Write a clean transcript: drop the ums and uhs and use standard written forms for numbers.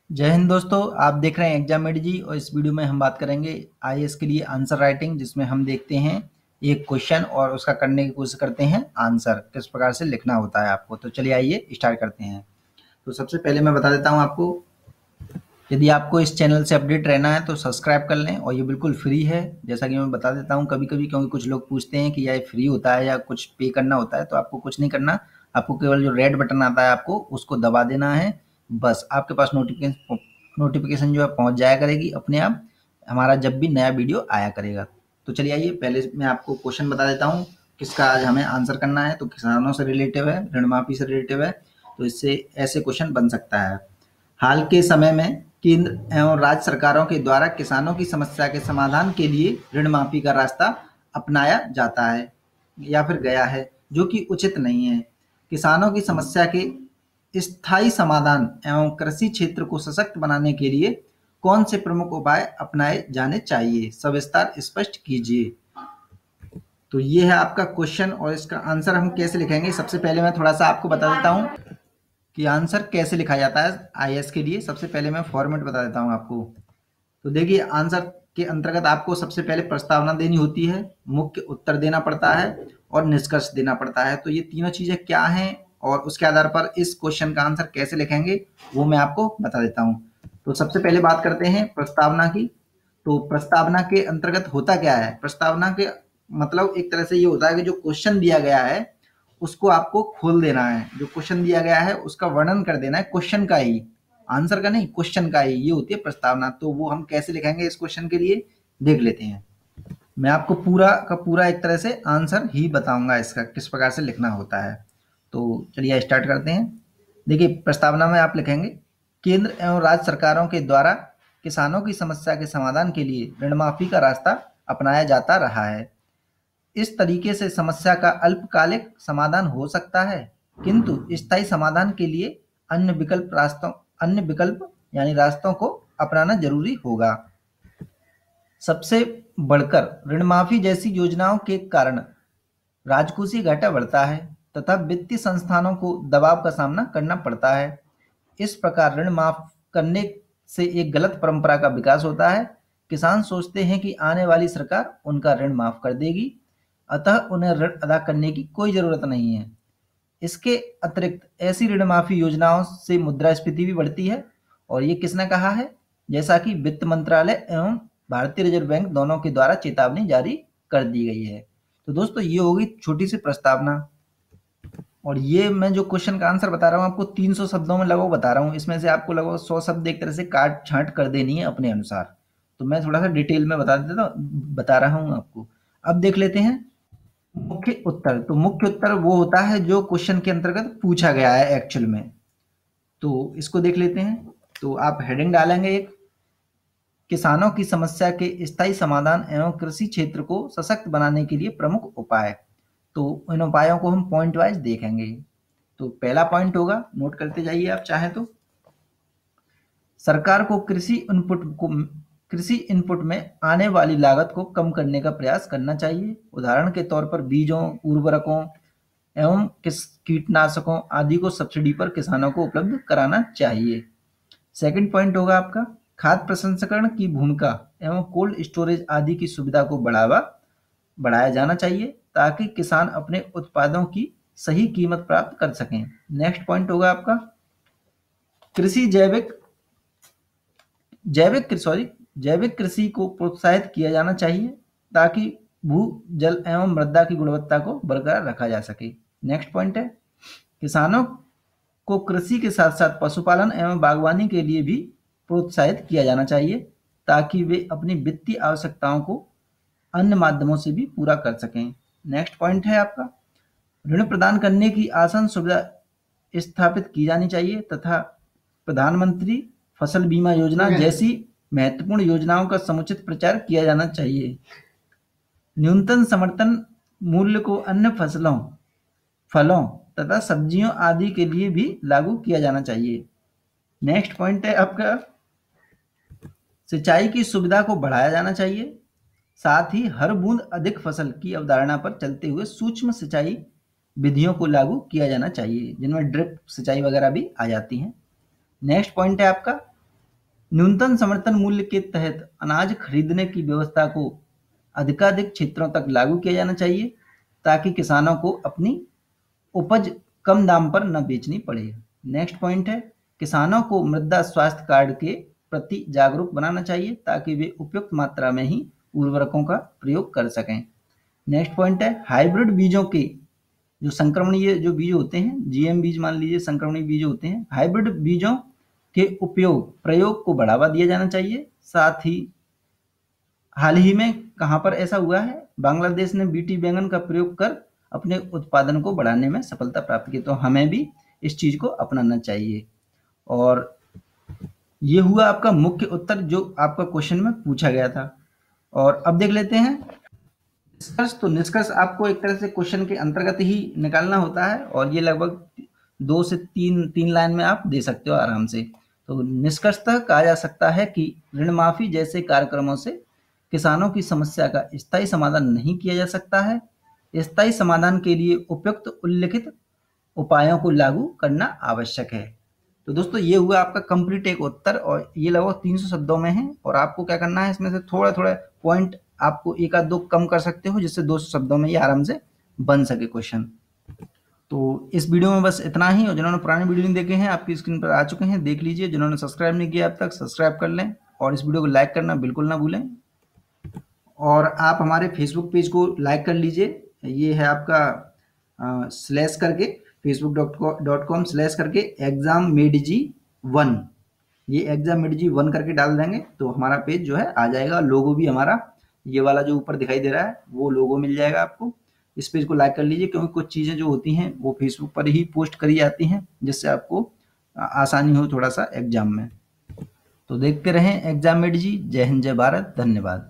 जय हिंद दोस्तों, आप देख रहे हैं एग्जाम मेड जी। और इस वीडियो में हम बात करेंगे आईएएस के लिए आंसर राइटिंग, जिसमें हम देखते हैं एक क्वेश्चन और उसका करने की कोशिश करते हैं आंसर किस प्रकार से लिखना होता है आपको। तो चलिए आइए स्टार्ट करते हैं। तो सबसे पहले मैं बता देता हूं आपको, यदि आपको इस चैनल से अपडेट रहना है तो सब्सक्राइब कर लें और ये बिल्कुल फ्री है। जैसा कि मैं बता देता हूँ कभी कभी, क्योंकि कुछ लोग पूछते हैं कि यह फ्री होता है या कुछ पे करना होता है, तो आपको कुछ नहीं करना। आपको केवल जो रेड बटन आता है आपको उसको दबा देना है। बस आपके पास नोटिफिकेशन जो है पहुंच जाया करेगी अपने आप, हमारा जब भी नया वीडियो आया करेगा। तो चलिए आइए, पहले मैं आपको क्वेश्चन बता देता हूँ किसका आज हमें आंसर करना है। तो किसानों से रिलेटिव है, ऋण माफी से रिलेटिव है। तो इससे ऐसे क्वेश्चन बन सकता है। हाल के समय में केंद्र एवं राज्य सरकारों के द्वारा किसानों की समस्या के समाधान के लिए ऋण माफी का रास्ता अपनाया जाता है या फिर गया है, जो कि उचित नहीं है। किसानों की समस्या के स्थायी समाधान एवं कृषि क्षेत्र को सशक्त बनाने के लिए कौन से प्रमुख उपाय अपनाए जाने चाहिए, सविस्तार स्पष्ट कीजिए। तो ये है आपका क्वेश्चन और इसका आंसर हम कैसे लिखेंगे। सबसे पहले मैं थोड़ा सा आपको बता देता हूँ कि आंसर कैसे लिखा जाता है आईएएस के लिए। सबसे पहले मैं फॉर्मेट बता देता हूँ आपको। तो देखिए, आंसर के अंतर्गत आपको सबसे पहले प्रस्तावना देनी होती है, मुख्य उत्तर देना पड़ता है और निष्कर्ष देना पड़ता है। तो ये तीनों चीजें क्या हैं और उसके आधार पर इस क्वेश्चन का आंसर कैसे लिखेंगे वो मैं आपको बता देता हूँ। तो सबसे पहले बात करते हैं प्रस्तावना की। तो प्रस्तावना के अंतर्गत होता क्या है? प्रस्तावना के मतलब एक तरह से ये होता है कि जो क्वेश्चन दिया गया है उसको आपको खोल देना है। जो क्वेश्चन दिया गया है उसका वर्णन कर देना है, क्वेश्चन का ही, आंसर का नहीं, क्वेश्चन का ही। ये होती है प्रस्तावना। तो वो हम कैसे लिखेंगे इस क्वेश्चन के लिए, देख लेते हैं। मैं आपको पूरा का पूरा एक तरह से आंसर ही बताऊंगा इसका किस प्रकार से लिखना होता है। तो चलिए स्टार्ट करते हैं। देखिए, प्रस्तावना में आप लिखेंगे, केंद्र एवं राज्य सरकारों के द्वारा किसानों की समस्या के समाधान के लिए ऋण माफी का रास्ता अपनाया जाता रहा है। इस तरीके से समस्या का अल्पकालिक समाधान हो सकता है, किंतु स्थायी समाधान के लिए अन्य विकल्प यानी रास्तों को अपनाना जरूरी होगा। सबसे बढ़कर ऋण माफी जैसी योजनाओं के कारण राजकोषीय घाटा बढ़ता है तथा वित्तीय संस्थानों को दबाव का सामना करना पड़ता है। इस प्रकार ऋण माफ करने से एक गलत परंपरा का विकास होता है। किसान सोचते हैं कि आने वाली सरकार उनका ऋण माफ कर देगी, अतः उन्हें ऋण अदा करने की कोई जरूरत नहीं है। इसके अतिरिक्त ऐसी ऋण माफी योजनाओं से मुद्रास्फीति भी बढ़ती है। और ये किसने कहा है? जैसा कि वित्त मंत्रालय एवं भारतीय रिजर्व बैंक दोनों के द्वारा चेतावनी जारी कर दी गई है। तो दोस्तों, ये होगी छोटी सी प्रस्तावना। और ये मैं जो क्वेश्चन का आंसर बता रहा हूँ आपको 300 शब्दों में लगभग बता रहा हूँ। इसमें से आपको लगभग 100 शब्द एक तरह से काट छांट कर देनी है अपने अनुसार। तो मैं थोड़ा सा डिटेल में बता रहा हूँ आपको। अब देख लेते हैं मुख्य उत्तर। तो मुख्य उत्तर वो होता है जो क्वेश्चन के अंतर्गत पूछा गया है एक्चुअल में। तो इसको देख लेते हैं। तो आप हेडिंग डालेंगे एक, किसानों की समस्या के स्थायी समाधान एवं कृषि क्षेत्र को सशक्त बनाने के लिए प्रमुख उपाय। तो इन उपायों को हम पॉइंट वाइज देखेंगे। तो पहला पॉइंट होगा, नोट करते जाइए आप चाहें तो, सरकार को कृषि इनपुट में आने वाली लागत को कम करने का प्रयास करना चाहिए। उदाहरण के तौर पर बीजों, उर्वरकों एवं कीटनाशकों आदि को सब्सिडी पर किसानों को उपलब्ध कराना चाहिए। सेकंड पॉइंट होगा आपका, खाद्य प्रसंस्करण की भूमिका एवं कोल्ड स्टोरेज आदि की सुविधा को बढ़ाया जाना चाहिए, ताकि किसान अपने उत्पादों की सही कीमत प्राप्त कर सकें। नेक्स्ट पॉइंट होगा आपका, कृषि जैविक कृषि को प्रोत्साहित किया जाना चाहिए, ताकि भू जल एवं मृदा की गुणवत्ता को बरकरार रखा जा सके। नेक्स्ट पॉइंट है, किसानों को कृषि के साथ साथ पशुपालन एवं बागवानी के लिए भी प्रोत्साहित किया जाना चाहिए, ताकि वे अपनी वित्तीय आवश्यकताओं को अन्य माध्यमों से भी पूरा कर सकें। नेक्स्ट पॉइंट है आपका, ऋण प्रदान करने की आसान सुविधा स्थापित की जानी चाहिए तथा प्रधानमंत्री फसल बीमा योजना जैसी महत्वपूर्ण योजनाओं का समुचित प्रचार किया जाना चाहिए। न्यूनतम समर्थन मूल्य को अन्य फलों तथा सब्जियों आदि के लिए भी लागू किया जाना चाहिए। नेक्स्ट पॉइंट है आपका, सिंचाई की सुविधा को बढ़ाया जाना चाहिए। साथ ही हर बूंद अधिक फसल की अवधारणा पर चलते हुए सूक्ष्म सिंचाई विधियों को लागू किया जाना चाहिए, जिनमें ड्रिप सिंचाई वगैरह भी आ जाती हैं। नेक्स्ट पॉइंट है आपका, न्यूनतम समर्थन मूल्य के तहत अनाज खरीदने की व्यवस्था को अधिकाधिक क्षेत्रों तक लागू किया जाना चाहिए ताकि किसानों को अपनी उपज कम दाम पर न बेचनी पड़े। नेक्स्ट पॉइंट है, किसानों को मृदा स्वास्थ्य कार्ड के प्रति जागरूक बनाना चाहिए ताकि वे उपयुक्त मात्रा में ही उर्वरकों का प्रयोग कर सकें। नेक्स्ट पॉइंट है, हाइब्रिड बीजों के जो संक्रमणीय जो बीज होते हैं, जीएम बीज मान लीजिए संक्रमणीय बीज होते हैं, हाइब्रिड बीजों के प्रयोग को बढ़ावा दिया जाना चाहिए। साथ ही हाल ही में कहाँ पर ऐसा हुआ है, बांग्लादेश ने बीटी बैंगन का प्रयोग कर अपने उत्पादन को बढ़ाने में सफलता प्राप्त की, तो हमें भी इस चीज को अपनाना चाहिए। और ये हुआ आपका मुख्य उत्तर जो आपका क्वेश्चन में पूछा गया था। और अब देख लेते हैं निष्कर्ष। तो निष्कर्ष आपको एक तरह से क्वेश्चन के अंतर्गत ही निकालना होता है और ये लगभग 2 से 3 लाइन में आप दे सकते हो आराम से। तो निष्कर्षतः कहा जा सकता है कि ऋण माफी जैसे कार्यक्रमों से किसानों की समस्या का स्थायी समाधान नहीं किया जा सकता है। स्थायी समाधान के लिए उपयुक्त उल्लिखित उपायों को लागू करना आवश्यक है। तो दोस्तों ये हुआ आपका कंप्लीट एक उत्तर और ये लगभग 300 शब्दों में है और आपको क्या करना है, इसमें से थोड़ा थोड़ा पॉइंट आपको एक आध दो कम कर सकते हो जिससे 200 शब्दों में ये आराम से बन सके क्वेश्चन। तो इस वीडियो में बस इतना ही और जिन्होंने पुराने वीडियो नहीं देखे हैं आपकी स्क्रीन पर आ चुके हैं, देख लीजिए। जिन्होंने सब्सक्राइब नहीं किया अब तक सब्सक्राइब कर लें और इस वीडियो को लाइक करना बिल्कुल ना भूलें। और आप हमारे फेसबुक पेज को लाइक कर लीजिए, ये है आपका स्लैश करके facebook.com स्लैश करके exammedg1, ये exammedg1 करके डाल देंगे तो हमारा पेज जो है आ जाएगा। लोगो भी हमारा ये वाला जो ऊपर दिखाई दे रहा है वो लोगो मिल जाएगा आपको। इस पेज को लाइक कर लीजिए क्योंकि कुछ चीज़ें जो होती हैं वो फेसबुक पर ही पोस्ट करी जाती हैं जिससे आपको आसानी हो थोड़ा सा एग्जाम में। तो देखते रहें एग्जामेड जी। जय हिंद, जय भारत, धन्यवाद।